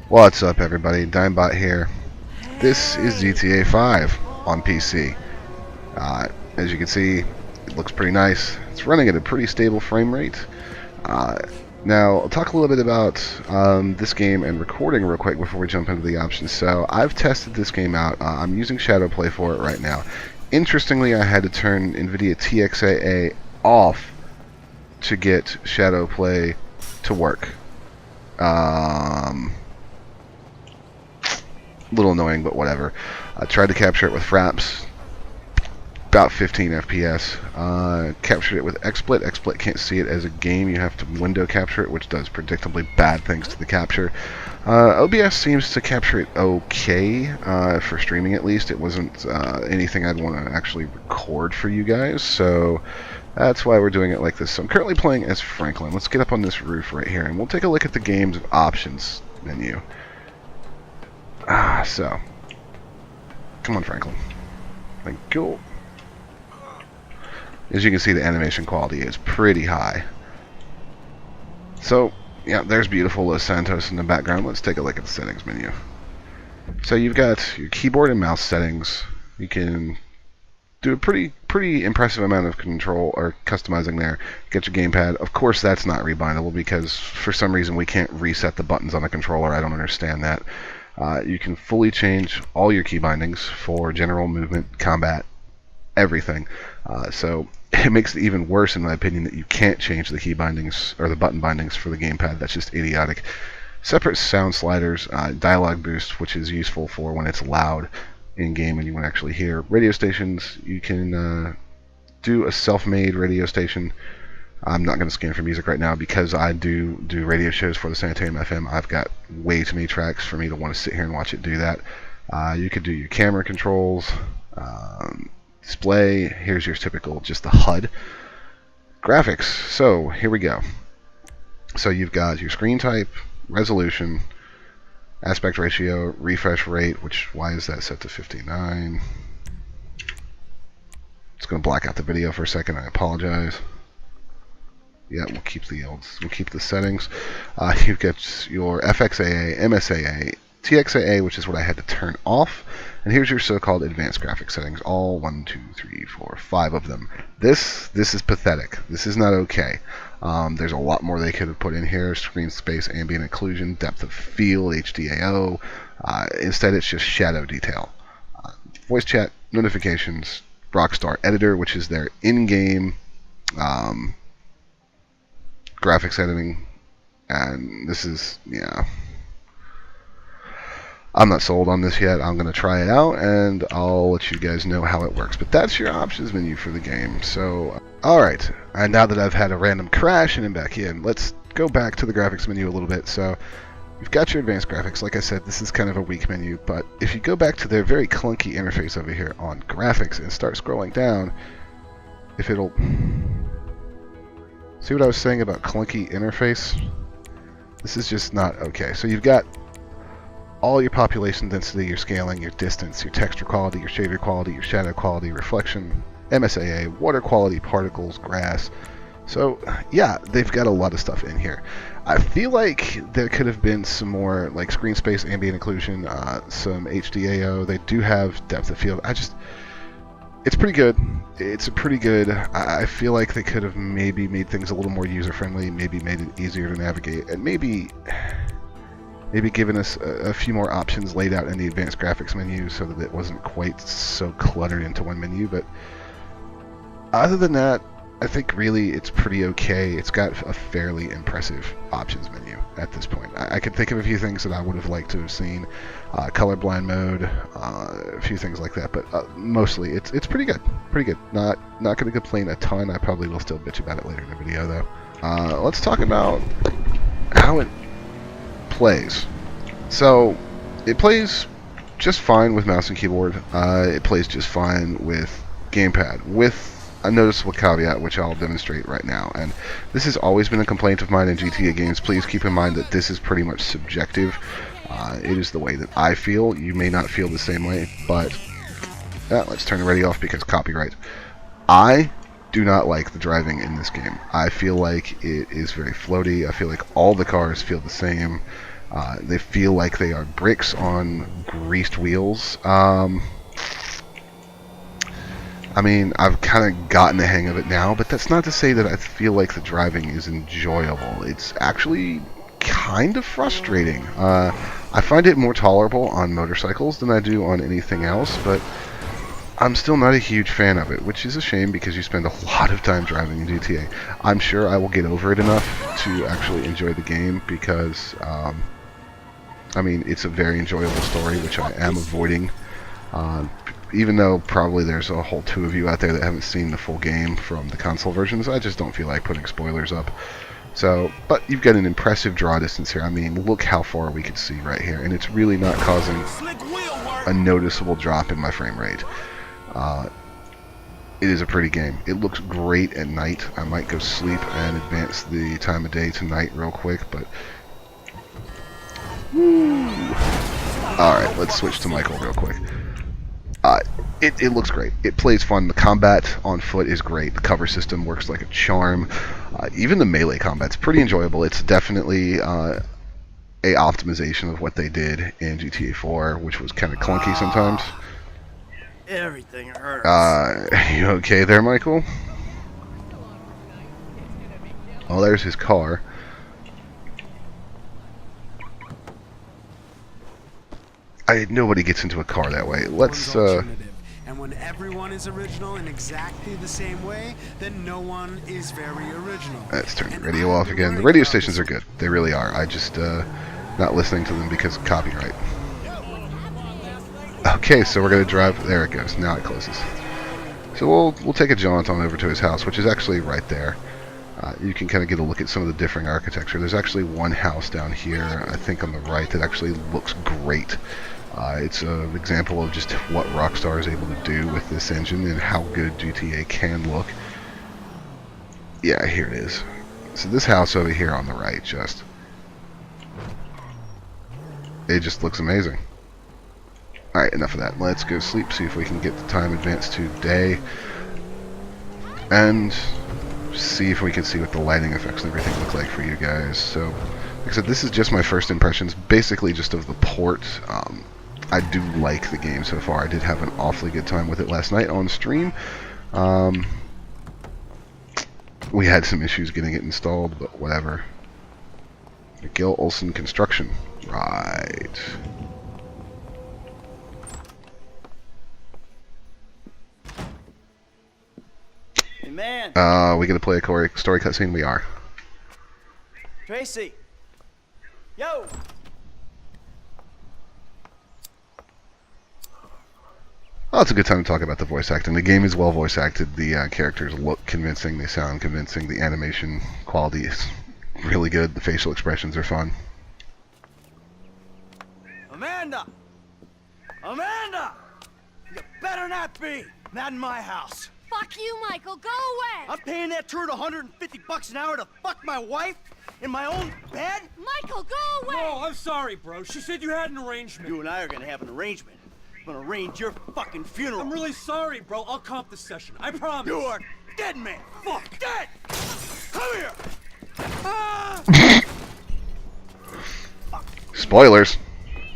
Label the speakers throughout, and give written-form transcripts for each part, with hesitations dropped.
Speaker 1: What's up, everybody? Digmbot here. This is GTA 5 on PC. As you can see, it looks pretty nice. It's running at a pretty stable frame rate. Uh, Now, I'll talk a little bit about this game and recording real quick before we jump into the options. So, I've tested this game out. I'm using Shadowplay for it right now. Interestingly, I had to turn NVIDIA TXAA off to get Shadowplay to work. Little annoying, but whatever. I tried to capture it with fraps, about 15 FPS. Captured it with XSplit. XSplit can't see it as a game. You have to window capture it, which does predictably bad things to the capture. OBS seems to capture it okay, for streaming at least. It wasn't anything I'd want to actually record for you guys, so that's why we're doing it like this. So I'm currently playing as Franklin. Let's get up on this roof right here, and we'll take a look at the game's options menu. So, come on, Franklin. Thank you. As you can see, the animation quality is pretty high. So, yeah, there's beautiful Los Santos in the background. Let's take a look at the settings menu. So you've got your keyboard and mouse settings. You can do a pretty impressive amount of control or customizing there. Get your gamepad. Of course, that's not rebindable because for some reason we can't reset the buttons on the controller. I don't understand that. You can fully change all your key bindings for general movement, combat, everything. So it makes it even worse, in my opinion, that you can't change the key bindings or the button bindings for the gamepad. That's just idiotic. Separate sound sliders, dialogue boost, which is useful for when it's loud in game and you want to actually hear. Radio stations, you can do a self-made radio station. I'm not going to scan for music right now because I do radio shows for the Sanitarium FM. I've got way too many tracks for me to want to sit here and watch it do that. You could do your camera controls, display. Here's your typical, just the HUD. Graphics. So here we go. So you've got your screen type, resolution, aspect ratio, refresh rate, which, why is that set to 59? It's going to black out the video for a second. I apologize. Yeah, we'll keep the settings. You've got your FXAA, MSAA, TXAA, which is what I had to turn off, and here's your so-called advanced graphics settings. All 1, 2, 3, 4, 5 of them. This is pathetic. This is not okay. There's a lot more they could have put in here: screen space, ambient occlusion, depth of field, HDAO. Instead, it's just shadow detail. Voice chat, notifications, Rockstar Editor, which is their in-game graphics editing, and this is, yeah, I'm not sold on this yet. I'm going to try it out and I'll let you guys know how it works. But that's your options menu for the game. So alright, and now that I've had a random crash and I'm back in, let's go back to the graphics menu a little bit. So you've got your advanced graphics. Like I said, this is kind of a weak menu, but if you go back to their very clunky interface over here on graphics and start scrolling down, if it'll... See what I was saying about clunky interface? This is just not okay. So you've got all your population density, your scaling, your distance, your texture quality, your shader quality, your shadow quality, reflection, MSAA, water quality, particles, grass. So yeah, they've got a lot of stuff in here. I feel like there could have been some more, like screen space, ambient occlusion, some HDAO. They do have depth of field. It's pretty good. It's pretty good. I feel like they could have maybe made things a little more user-friendly, maybe made it easier to navigate, and maybe given us a few more options laid out in the advanced graphics menu so that it wasn't quite so cluttered into one menu. But other than that, I think really it's pretty okay. It's got a fairly impressive options menu at this point. I could think of a few things that I would have liked to have seen. Colorblind mode, a few things like that, but mostly it's pretty good. Pretty good. Not going to complain a ton. I probably will still bitch about it later in the video though. Let's talk about how it plays. So it plays just fine with mouse and keyboard. It plays just fine with gamepad, with a noticeable caveat which I'll demonstrate right now. And this has always been a complaint of mine in GTA games. Please keep in mind that this is pretty much subjective. It is the way that I feel. You may not feel the same way, but let's turn the radio off because copyright. I do not like the driving in this game. I feel like it is very floaty. I feel like all the cars feel the same. They feel like they are bricks on greased wheels. I mean, I've kind of gotten the hang of it now, but that's not to say that I feel like the driving is enjoyable. It's actually kind of frustrating. I find it more tolerable on motorcycles than I do on anything else, but I'm still not a huge fan of it, which is a shame because you spend a lot of time driving in GTA. I'm sure I will get over it enough to actually enjoy the game because, I mean, it's a very enjoyable story, which I am avoiding. Even though probably there's a whole two of you out there that haven't seen the full game from the console versions, I just don't feel like putting spoilers up. So, but you've got an impressive draw distance here. I mean, look how far we could see right here, and it's really not causing a noticeable drop in my frame rate. It is a pretty game. It looks great at night. I might go sleep and advance the time of day tonight real quick, but... Alright, let's switch to Michael real quick. It looks great. It plays fun. The combat on foot is great. The cover system works like a charm. Even the melee combat's pretty enjoyable. It's definitely a optimization of what they did in GTA 4, which was kind of clunky sometimes.
Speaker 2: Everything hurts.
Speaker 1: You okay there, Michael? Oh, there's his car. Nobody gets into a car that way. Let's,
Speaker 3: And when everyone is original in exactly the same way, then no one is very original.
Speaker 1: Let's turn the radio off again. The radio stations are good. They really are. I just, not listening to them because of copyright. Okay, so we're going to drive... There it goes. Now it closes. So we'll take a jaunt on over to his house, which is actually right there. You can kind of get a look at some of the differing architecture. There's actually one house down here, I think on the right, that actually looks great. It's an example of just what Rockstar is able to do with this engine and how good GTA can look. Yeah, here it is. So this house over here on the right, it just looks amazing. Alright, enough of that. Let's go sleep, see if we can get the time advanced to day. And see if we can see what the lighting effects and everything look like for you guys. So, like I said, this is just my first impressions, basically just of the port. I do like the game so far. I did have an awfully good time with it last night on stream. We had some issues getting it installed, but whatever. Gil Olsen Construction. Right.
Speaker 2: Hey, man.
Speaker 1: We gonna play a story cutscene? We are.
Speaker 2: Tracy. Yo.
Speaker 1: Oh, it's a good time to talk about the voice acting. The game is well voice acted. The characters look convincing. They sound convincing. The animation quality is really good. The facial expressions are fun.
Speaker 2: Amanda! Amanda! You better not be! Not in my house.
Speaker 4: Fuck you, Michael. Go away.
Speaker 2: I'm paying that turd $150 an hour to fuck my wife in my own bed?
Speaker 4: Michael, go away.
Speaker 5: No, I'm sorry, bro. She said you had an arrangement.
Speaker 2: You and I are gonna have an arrangement. I'm gonna arrange your fucking funeral.
Speaker 5: I'm really sorry, bro. I'll comp the session. I promise.
Speaker 2: You are dead, man. Fuck. Dead! Come here! Ah!
Speaker 1: Spoilers.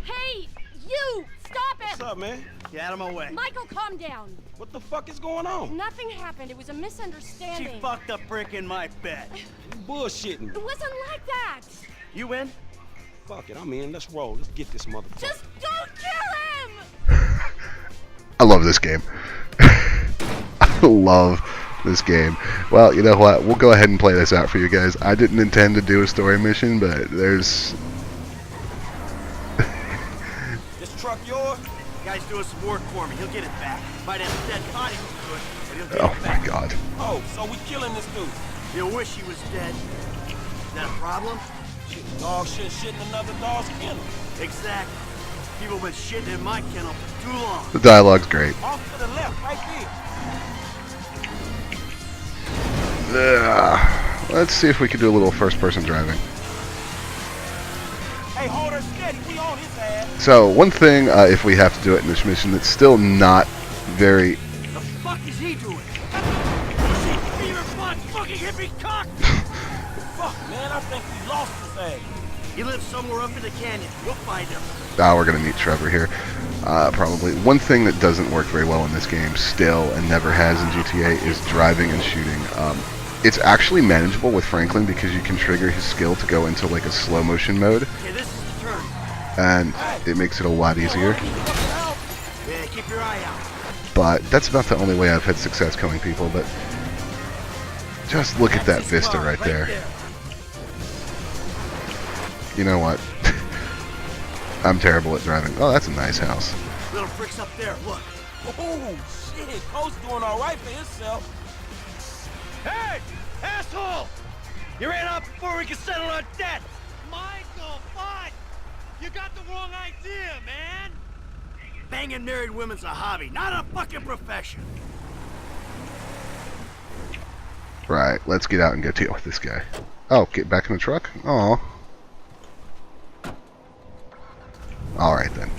Speaker 4: Hey, you! Stop it!
Speaker 6: What's up, man?
Speaker 2: Get out of my way.
Speaker 4: Michael, calm down.
Speaker 6: What the fuck is going on?
Speaker 4: Nothing happened. It was a
Speaker 2: She
Speaker 4: misunderstanding.
Speaker 2: fucked a brick in my bed.
Speaker 6: You bullshitting.
Speaker 4: It wasn't like that.
Speaker 2: You in?
Speaker 6: Fuck it, I'm in. Let's roll. Let's get this motherfucker.
Speaker 4: Just don't kill him!
Speaker 1: I love this game. I love this game. Well, you know what? We'll go ahead and play this out for you guys. I didn't intend to do a story mission, but there's...
Speaker 6: This truck yours?
Speaker 2: The guy's doing some work for me. He'll get it back. Might have a dead body to it, but he'll get
Speaker 1: Oh
Speaker 2: it
Speaker 1: my
Speaker 2: back.
Speaker 1: god.
Speaker 6: Oh, so we killing this dude.
Speaker 2: You'll wish he was dead. Is that a problem?
Speaker 6: Shit, dog shit shitting another dog's kennel.
Speaker 2: Exactly. People been shitting in my kennel for too long.
Speaker 1: The dialogue's great.
Speaker 6: Off to the left, right
Speaker 1: Let's see if we can do a little first-person driving.
Speaker 6: there. Hey, hold her steady. We on his ass.
Speaker 1: So, one thing, if we have to do it in this mission, that's still not very...
Speaker 2: The fuck is he doing? Fever butt fucking hippie cock!
Speaker 6: Fuck, man, I think we lost his ass.
Speaker 2: He lives somewhere up in the canyon. We'll find him.
Speaker 1: Ah, we're gonna meet Trevor here. Probably. One thing that doesn't work very well in this game still, and never has in GTA, is driving and shooting. It's actually manageable with Franklin because you can trigger his skill to go into like a slow motion mode,
Speaker 2: Okay, this is the turn.
Speaker 1: and it makes it a lot easier.
Speaker 2: Yeah, keep your eye out.
Speaker 1: But that's about the only way I've had success killing people. But just look at that vista right there. You know what? I'm terrible at driving. Oh, that's a nice house.
Speaker 2: Little pricks up there, look.
Speaker 6: Oh, shit. Cole's doing all right for himself.
Speaker 2: Hey, asshole! You ran off before we could settle our debt.
Speaker 5: Michael, what? You got the wrong idea, man.
Speaker 2: Banging married women's a hobby, not a fucking profession.
Speaker 1: Right, let's get out and go deal with this guy. Oh, get back in the truck? Aw. Alright then.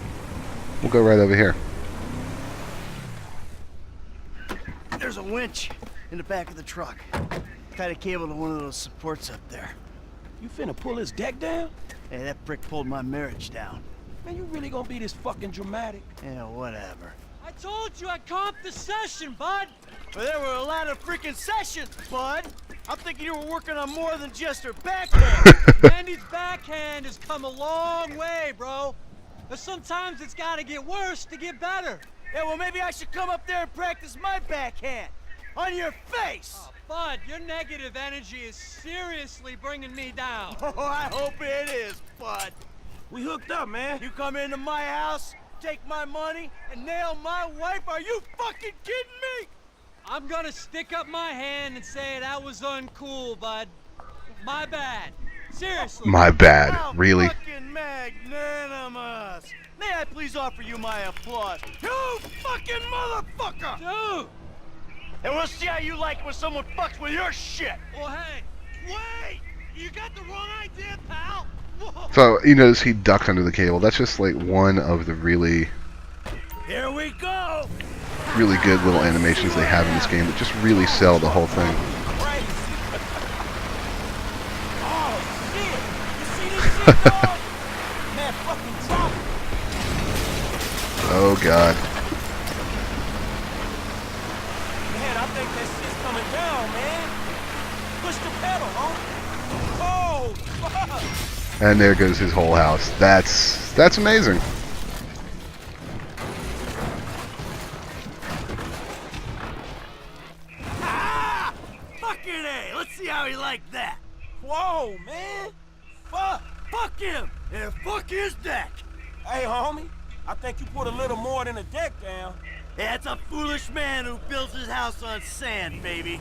Speaker 1: We'll go right over here.
Speaker 2: There's a winch in the back of the truck. Tied a cable to one of those supports up there.
Speaker 6: You finna pull his deck down?
Speaker 2: Hey, that prick pulled my marriage down.
Speaker 6: Man, you really gonna be this fucking dramatic?
Speaker 2: Yeah, whatever.
Speaker 5: I told you I comped the session, bud.
Speaker 2: But there were a lot of freaking sessions, bud. I'm thinking you were working on more than just her backhand.
Speaker 5: Andy's backhand has come a long way, bro. But sometimes it's gotta get worse to get better.
Speaker 2: Yeah, well, maybe I should come up there and practice my backhand. On your face!
Speaker 5: Oh, bud, your negative energy is seriously bringing me down.
Speaker 2: Oh, I hope it is, bud.
Speaker 6: We hooked up, man.
Speaker 2: You come into my house, take my money, and nail my wife? Are you fucking kidding me?
Speaker 5: I'm gonna stick up my hand and say that was uncool, bud. My bad. Seriously.
Speaker 1: My bad.
Speaker 2: How
Speaker 1: Really?
Speaker 2: fucking magnanimous. May I please offer you my applause? You fucking motherfucker!
Speaker 5: Dude!
Speaker 2: And we'll see how you like it when someone fucks with your shit.
Speaker 5: Well, hey, wait! You got the wrong idea, pal! Whoa.
Speaker 1: So, you notice he ducked under the cable. That's just like one of the really,
Speaker 2: Here we go!
Speaker 1: really good little animations they have in this game that just really sell the whole thing.
Speaker 6: Crazy. Oh, shit. You see this shit, dog? Man, fucking drop it.
Speaker 1: Oh god.
Speaker 6: Man, I think that shit's coming down, man. Push the pedal, huh? Oh, fuck.
Speaker 1: And there goes his whole house. That's amazing.
Speaker 2: Ah! Fucking A! Let's see how he liked that.
Speaker 6: Whoa, man. Fuck.
Speaker 2: Fuck him! And fuck his deck!
Speaker 6: Hey, homie. I think you put a little more than a deck down.
Speaker 2: That's a foolish man who builds his house on sand, baby.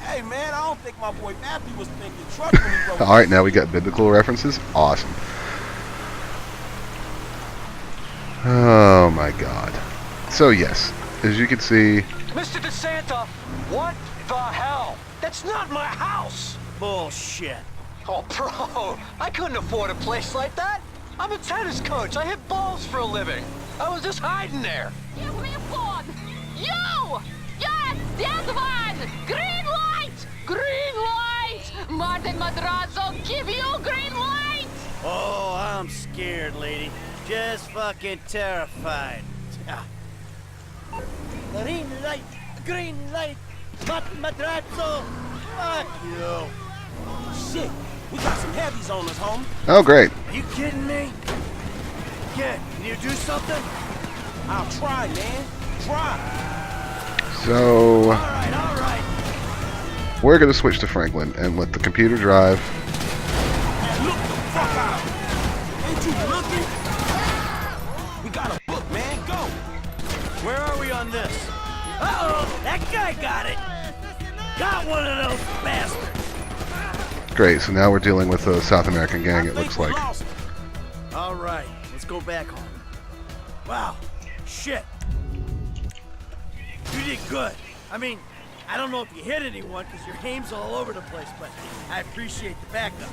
Speaker 6: Hey, man, I don't think my boy Matthew was thinking truck when he wrote
Speaker 1: Alright, now we got biblical references. Awesome. Oh my god. So yes, as you can see,
Speaker 7: Mr. DeSanta, what the hell? That's not my house!
Speaker 2: Bullshit.
Speaker 7: Oh, bro, I couldn't afford a place like that. I'm a tennis coach. I hit balls for a living. I was just hiding there.
Speaker 4: Give me a phone! You! Yes, that one! Green light! Green light! Martin Madrazo, give you green light!
Speaker 2: Oh, I'm scared, lady. Just fucking terrified. Green light! Green light! Madrazo! Fuck you!
Speaker 6: Shit. We got some heavies on us, homie.
Speaker 1: oh great.
Speaker 2: Are you kidding me? Kid, can you do something?
Speaker 6: I'll try, man. Try.
Speaker 1: So
Speaker 2: Alright.
Speaker 1: we're gonna switch to Franklin and let the computer drive.
Speaker 6: Man, look the fuck out. Ain't you looking? We got a book, man. Go.
Speaker 2: Where are we on this? Uh-oh! That guy got it! Got one of those bastards!
Speaker 1: Great, so now we're dealing with a South American gang,
Speaker 6: I
Speaker 1: it
Speaker 6: think
Speaker 1: looks
Speaker 6: we
Speaker 1: like.
Speaker 6: lost.
Speaker 2: Alright, let's go back home. Wow, shit. You did good. I mean, I don't know if you hit anyone because your aim's all over the place, but I appreciate the backup.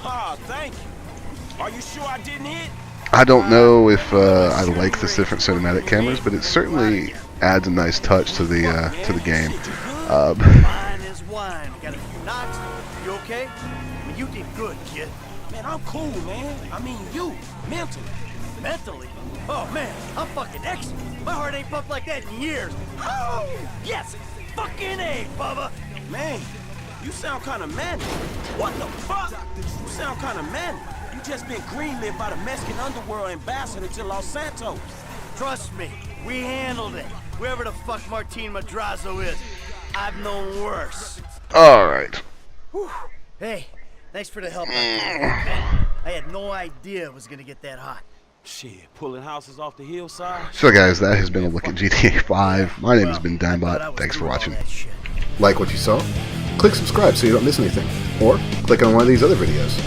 Speaker 6: Ah, thank you. Are you sure I didn't hit?
Speaker 1: I don't know if I like the different cinematic cameras, but it certainly adds a nice touch to the game.
Speaker 6: Shit, you good?
Speaker 2: Wine is wine. Got a few knocks. You okay? I mean, you did good, kid.
Speaker 6: Man, I'm cool, man. I mean, you, mentally.
Speaker 2: Mentally? Oh man, I'm fucking excellent. My heart ain't pumped like that in years. Oh, yes, fucking A, Bubba.
Speaker 6: Man, you sound kind of manic. What the fuck? You sound kind of manic. You just been greenlit by the Mexican underworld ambassador to Los Santos.
Speaker 2: Trust me, we handled it. Whoever the fuck Martin Madrazo is, I've known worse.
Speaker 1: Alright.
Speaker 2: Whew. Hey, thanks for the help. I had no idea it was gonna get that hot.
Speaker 6: Shit, pulling houses off the hillside.
Speaker 1: So guys, that has been a look at GTA 5. My name has been
Speaker 2: I thought I
Speaker 1: Digmbot.
Speaker 2: was
Speaker 1: Thanks for
Speaker 2: through all
Speaker 1: watching.
Speaker 2: that shit.
Speaker 1: Like what you saw? Click subscribe so you don't miss anything. Or click on one of these other videos.